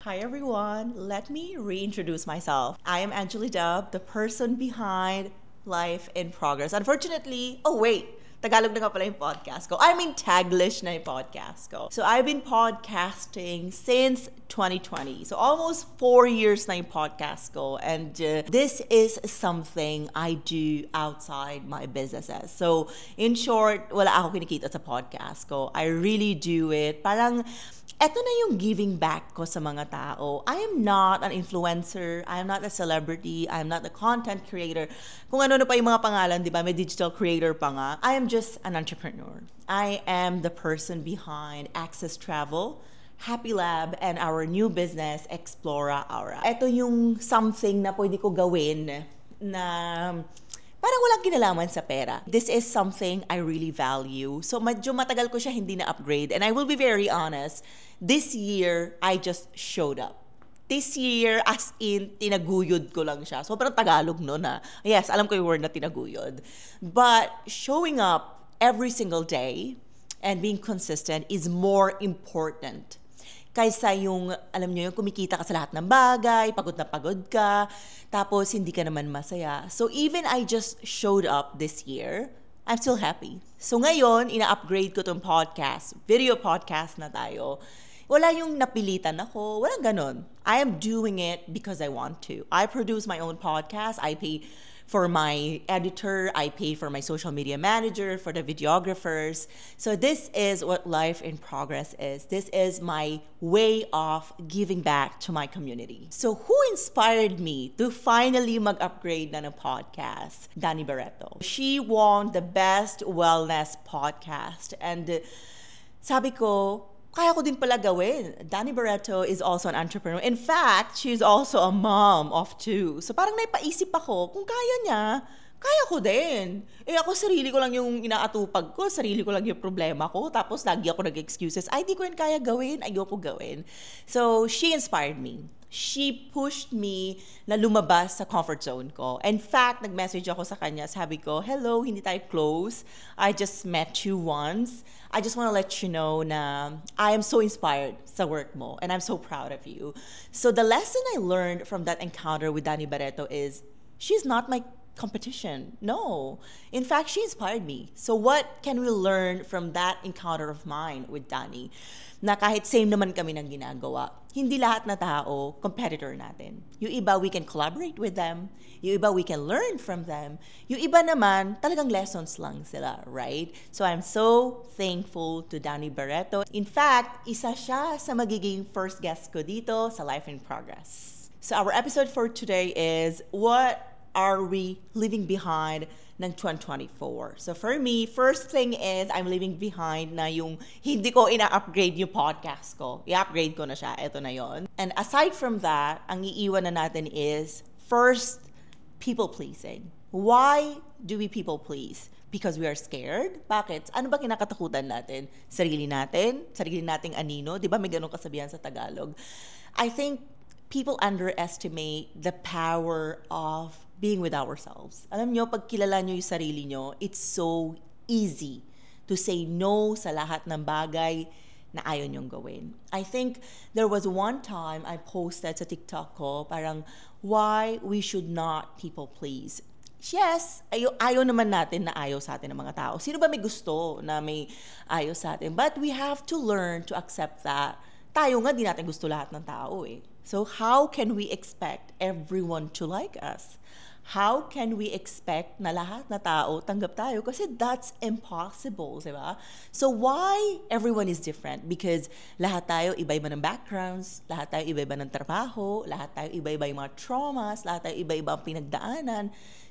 Hi everyone, let me reintroduce myself. I am Angeli Dub, the person behind Life in Progress. Unfortunately, Tagalog na nga pala yung podcast ko. Taglish na yung podcast ko. So I've been podcasting since 2020. So almost 4 years na yung podcast ko. And this is something I do outside my businesses. So in short, wala ako kinikita sa podcast ko. I really do it. Parang eto na yung giving back ko sa mga tao. I am not an influencer. I am not a celebrity. I am not a content creator. Kung ano na pa yung mga pangalan, di ba? May digital creator pa nga. I am just an entrepreneur. I am the person behind Access Travel, Happy Lab, and our new business, Explora Aura. Ito yung something na pwede ko gawin na parang walang kinalaman sa pera. This is something I really value. So medyo matagal ko siya hindi na-upgrade. And I will be very honest, this year, I just showed up. This year, as in, tinaguyod ko lang siya. So parang Tagalog no na. Yes, alam ko yung word na tinaguyod. But showing up every single day and being consistent is more important kaysa yung, alam nyo yung kumikita ka sa lahat ng bagay, pagod na pagod ka, tapos hindi ka naman masaya. So even I just showed up this year, I'm still happy. So ngayon, ina-upgrade ko tong podcast, video podcast na tayo. Wala yung napilitan ako, walang ganon. I am doing it because I want to. I produce my own podcast, I pay for my editor, I pay for my social media manager, for the videographers. So this is what Life in Progress is. This is my way of giving back to my community. So who inspired me to finally mag-upgrade na ng podcast? Dani Barreto. She won the Best Wellness Podcast. And sabi ko, kaya ko din pala gawin. Dani Barreto is also an entrepreneur. In fact, she's also a mom of 2. So parang naipaisip ako, kung kaya niya, kaya ko din. Ako sarili ko lang yung inaatupag ko, sarili ko lang yung problema ko, tapos lagi ako nag-excuses, ay di ko yun kaya gawin, ayoko gawin. So she inspired me. She pushed me na lumabas sa comfort zone ko. In fact, nag-message ako sa kanya, sabi ko, hello, hindi tayo close. I just met you once. I just want to let you know na I am so inspired sa work mo and I'm so proud of you. So the lesson I learned from that encounter with Dani Barreto is she's not my competition. No. In fact, she inspired me. So what can we learn from that encounter of mine with Dani? Na kahit same naman kami ng ginagawa, hindi lahat na tao competitor natin. Yung iba, we can collaborate with them. Yung iba, we can learn from them. Yung iba naman, talagang lessons lang sila, right? So I'm so thankful to Dani Barreto. In fact, isa siya sa magiging first guest ko dito sa Life in Progress. So our episode for today is, what are we leaving behind ng 2024? So for me, first thing is I'm leaving behind na yung hindi ko ina-upgrade yung podcast ko. I-upgrade ko na siya. Ito na yon. And aside from that, ang iiwan na natin is, first, people-pleasing. Why do we people-please? Because we are scared? Bakit? Ano ba kinakatakutan natin? Sarili natin? Sarili nating anino? Di ba may ganun kasabihan sa Tagalog? I think people underestimate the power of being with ourselves. Alam nyo, pag kilala nyo yung sarili nyo, it's so easy to say no sa lahat ng bagay na ayaw nyong gawin. I think there was one time I posted sa TikTok ko, parang, why we should not people please. Yes, ayaw naman natin na ayaw sa atin ng mga tao. Sino ba may gusto na may ayaw sa atin? But we have to learn to accept that tayo nga, di natin gusto lahat ng tao eh. So how can we expect everyone to like us? How can we expect na lahat na tao tanggap tayo? Kasi that's impossible, di ba? So why everyone is different? Because lahat tayo iba-iba ng backgrounds, lahat tayo iba-iba ng trabaho, lahat tayo iba-iba yung mga traumas, lahat tayo iba-iba ang pinagdaanan.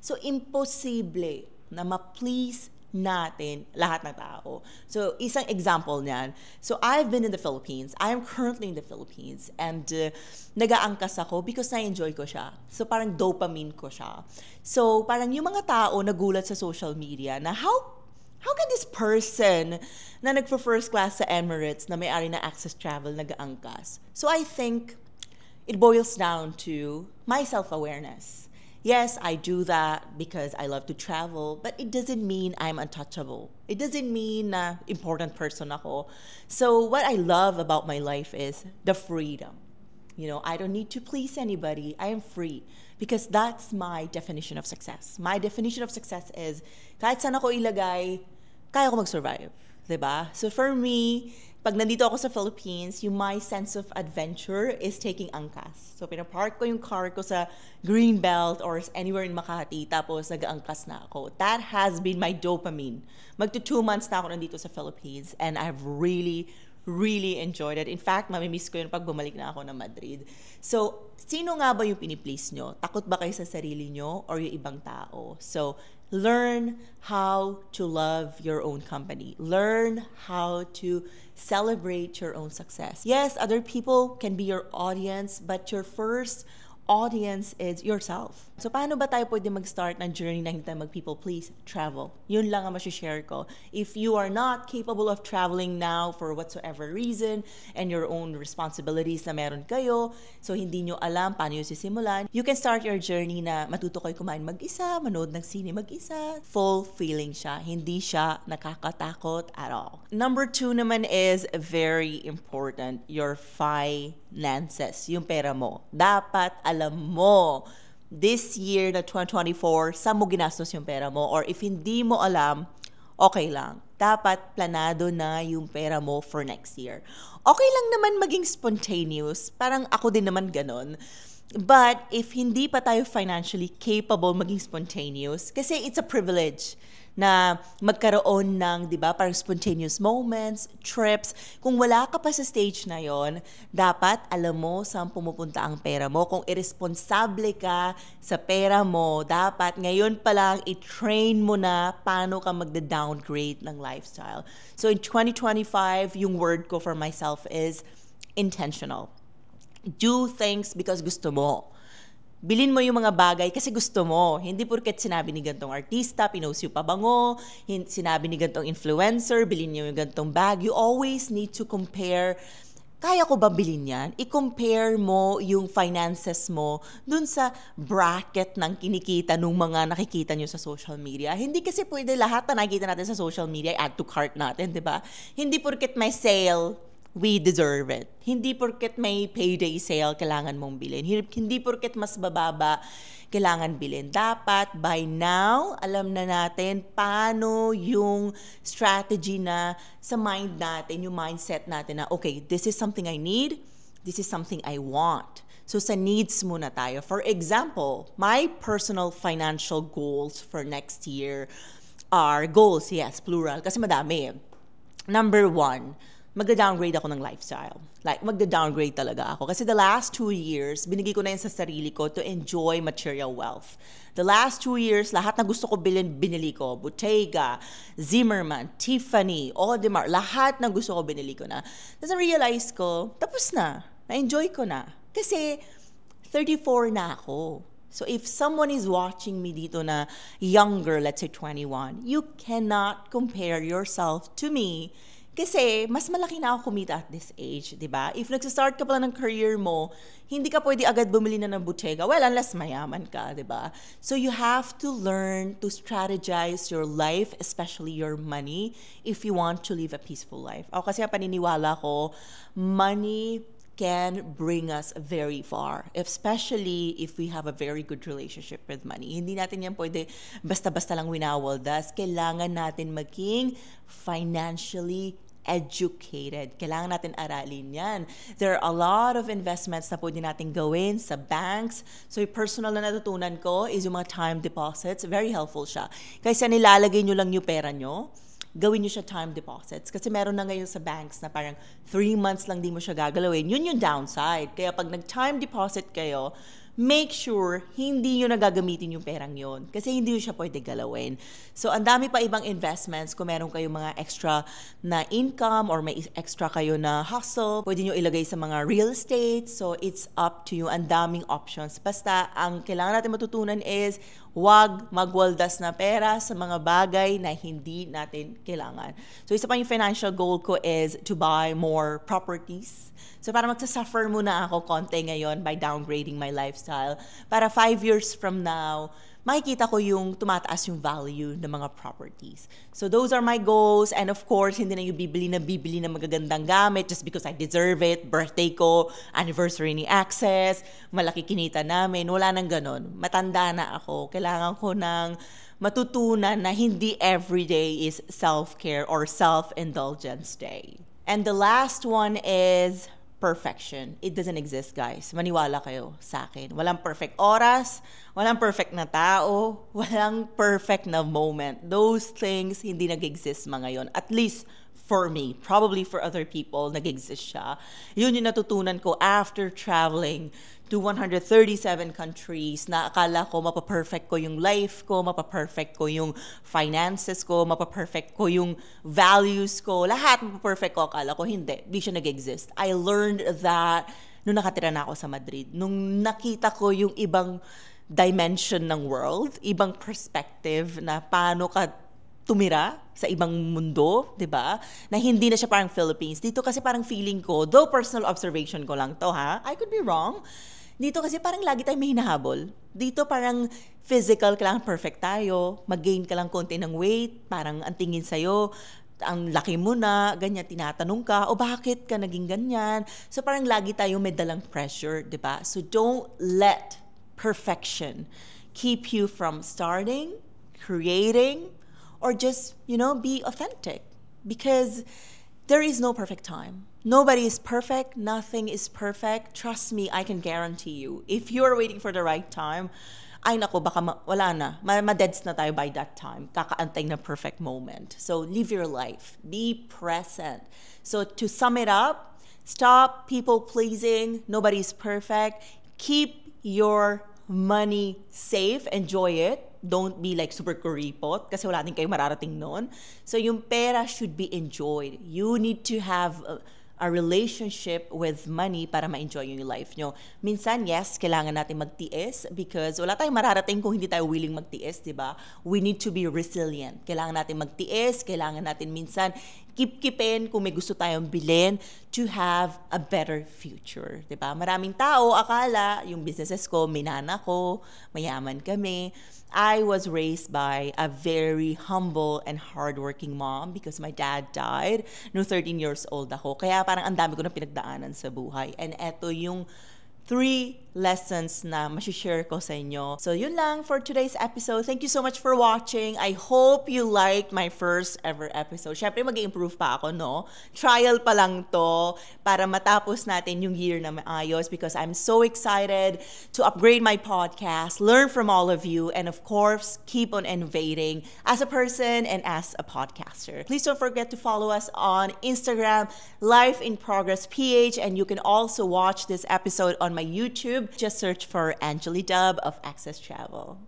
So imposible na ma-please natin lahat ng tao. So, isang example niyan. So, I've been in the Philippines. I am currently in the Philippines. And nag-aangkas ako because na-enjoy ko siya. So, parang dopamine ko siya. So, parang yung mga tao nagulat sa social media na how can this person na nagpa-first class sa Emirates na may-ari na Access Travel nag-aangkas? So, I think it boils down to my self-awareness. Yes, I do that because I love to travel, but it doesn't mean I'm untouchable. It doesn't mean na important person ako. So what I love about my life is the freedom. I don't need to please anybody. I am free. Because that's my definition of success. My definition of success is, kahit saan ako ilagay, kaya ko mag-survive. 'Di ba? So for me, pag nandito ako sa Philippines, my sense of adventure is taking angkas. So pinapark ko yung car ko sa Greenbelt or anywhere in Makati, tapos nag-aangkas na ako. That has been my dopamine. Magto 2 months na ako nandito sa Philippines, and I've really enjoyed it. In fact, mamimiss ko yun pag bumalik na ako ng Madrid. So, sino nga ba yung piniplease nyo? Takot ba kayo sa sarili nyo or yung ibang tao? So, learn how to love your own company. Learn how to celebrate your own success. Yes, other people can be your audience, but your first audience is yourself. So, paano ba tayo pwede mag-start ng journey na hindi tayo mag-people please? Travel. Yun lang ang share ko. If you are not capable of traveling now for whatsoever reason and your own responsibilities na meron kayo, so hindi nyo alam paano yung sisimulan, you can start your journey na matuto kayo kumain mag-isa, manood ng sine mag-isa. Full feeling siya. Hindi siya nakakatakot at all. Number 2 naman is very important. Your finances. Yung pera mo. Dapat alam mo this year na 2024, saan mo ginastos yung pera mo? Or if hindi mo alam, okay lang. Dapat planado na yung pera mo for next year. Okay lang naman maging spontaneous. Parang ako din naman ganon. But if hindi pa tayo financially capable maging spontaneous, kasi it's a privilege na magkaroon ng, di ba, parang spontaneous moments, trips. Kung wala ka pa sa stage na yon, dapat alam mo saan pumupunta ang pera mo. Kung irresponsable ka sa pera mo, dapat ngayon pa lang i-train mo na paano ka magda-downgrade ng lifestyle. So in 2025, yung word ko for myself is intentional. Do things because gusto mo. Bilin mo yung mga bagay kasi gusto mo. Hindi porket sinabi ni gantong artista, pinost yung pabango, sinabi ni gantong influencer, bilin niyo yung gantong bag. You always need to compare. Kaya ko ba bilhin yan? I-compare mo yung finances mo dun sa bracket ng kinikita nung mga nakikita nyo sa social media. Hindi kasi pwede lahat na nakikita natin sa social media, add to cart natin, di ba? Hindi porket may sale, we deserve it. Hindi porket may payday sale, kailangan mong bilhin. Hindi porket mas bababa, kailangan bilhin. Dapat, by now, alam na natin paano yung strategy na sa mind natin, yung mindset natin na, okay, this is something I need, this is something I want. So, sa needs muna tayo. For example, my personal financial goals for next year are goals, yes, plural, kasi madami. Number 1, magda-downgrade ako ng lifestyle. Like, magda-downgrade talaga ako. Kasi the last 2 years, binigay ko na yun sa sarili ko to enjoy material wealth. The last 2 years, lahat na gusto ko bilhin, binili ko. Bottega, Zimmermann, Tiffany, Audemars, lahat ng gusto ko binili ko na. Tapos realize ko, tapos na. Na-enjoy ko na. Kasi 34 na ako. So if someone is watching me dito na younger, let's say 21, you cannot compare yourself to me. Kasi mas malaki na ako kumita at this age, di ba? If nagsistart ka pala ng career mo, hindi ka pwede agad bumili na ng Bottega. Well, unless mayaman ka, di ba? So you have to learn to strategize your life, especially your money, if you want to live a peaceful life. Ako kasi paniniwala ko, money can bring us very far, especially if we have a very good relationship with money. Hindi natin yan pwede basta-basta lang winawaldas. Kailangan natin maging financially educated. Kailangan natin aralin yan. There are a lot of investments na pwede natin gawin sa banks. So, yung personal na natutunan ko is yung mga time deposits. Very helpful siya. Kaysa nilalagay nyo lang yung pera nyo, gawin nyo siya time deposits. Kasi meron na ngayon sa banks na parang 3 months lang di mo siya gagalawin. Yun yung downside. Kaya pag nag-time deposit kayo, make sure hindi nyo nagagamitin yung perang yon kasi hindi nyo siya pwede galawin. So, ang dami pa ibang investments. Kung meron kayong mga extra na income or may extra kayo na hustle, pwede nyo ilagay sa mga real estate. So, it's up to you. Ang daming options. Basta, ang kailangan natin matutunan is huwag magwaldas na pera sa mga bagay na hindi natin kailangan. So, isa pa yung financial goal ko is to buy more properties. So, para magsasuffer muna ako konti ngayon by downgrading my lifestyle. Para 5 years from now, makikita ko yung tumataas yung value ng mga properties. So those are my goals. And of course, hindi na yung bibili na magagandang gamit just because I deserve it. Birthday ko, anniversary ni Access, malaki kinita namin. Wala nang ganon. Matanda na ako. Kailangan ko ng matutunan na hindi everyday is self-care or self-indulgence day. And the last one is perfection. It doesn't exist, guys. Maniwala kayo sa akin. Walang perfect oras, walang perfect na tao, walang perfect na moment. Those things hindi nag-exist mga yon. At least for me, probably for other people, nag-exist siya. Yun yung natutunan ko after traveling to 137 countries na akala ko mapaperfect ko yung life ko, mapaperfect ko yung finances ko, mapaperfect ko yung values ko, lahat mapaperfect ko, akala ko hindi siya nag-exist. I learned that nung nakatira na ako sa Madrid, nung nakita ko yung ibang dimension ng world, ibang perspective na paano ka tumira sa ibang mundo, 'di ba? Na hindi na siya parang Philippines. Dito kasi parang feeling ko, though personal observation ko lang 'to ha, I could be wrong. Dito kasi parang lagi tayong may hinahabol. Dito parang physical, kailangan perfect tayo, mag-gain ka lang konti ng weight, parang ang tingin sa'yo, ang laki mo na, ganyan, tinatanong ka, o bakit ka naging ganyan? So parang lagi tayo may dalang pressure, 'di ba? So don't let perfection keep you from starting, creating, or just, be authentic. Because there is no perfect time. Nobody is perfect. Nothing is perfect. Trust me, I can guarantee you. If you're waiting for the right time, ay nako, baka wala na. Ma-deads na tayo by that time. Kakaantay na perfect moment. So live your life. Be present. So to sum it up, stop people-pleasing. Nobody's perfect. Keep your money safe. Enjoy it. Don't be like super kuripot kasi wala din kayo mararating noon. So yung pera should be enjoyed. You need to have a relationship with money para ma-enjoy yung life nyo. Minsan, yes, kailangan natin magtiis because wala tayong mararating kung hindi tayo willing magtiis, di ba? We need to be resilient. Kailangan natin magtiis, kailangan natin minsan kip-kipin kung may gusto tayong bilhin to have a better future, di ba? Maraming tao, akala, yung businesses ko, minana ko, mayaman kami. I was raised by a very humble and hardworking mom because my dad died no 13 years old ako. Kaya parang ang dami ko na pinagdaanan sa buhay. And eto yung 3 lessons na masishare ko sa inyo. So yun lang for today's episode. Thank you so much for watching. I hope you liked my first ever episode. Syempre mag-i-improve pa ako, no? Trial pa lang to para matapos natin yung year na maayos because I'm so excited to upgrade my podcast, learn from all of you, and of course, keep on innovating as a person and as a podcaster. Please don't forget to follow us on Instagram, Life in Progress PH, and you can also watch this episode on my YouTube. Just search for Angeli Dub of Access Travel.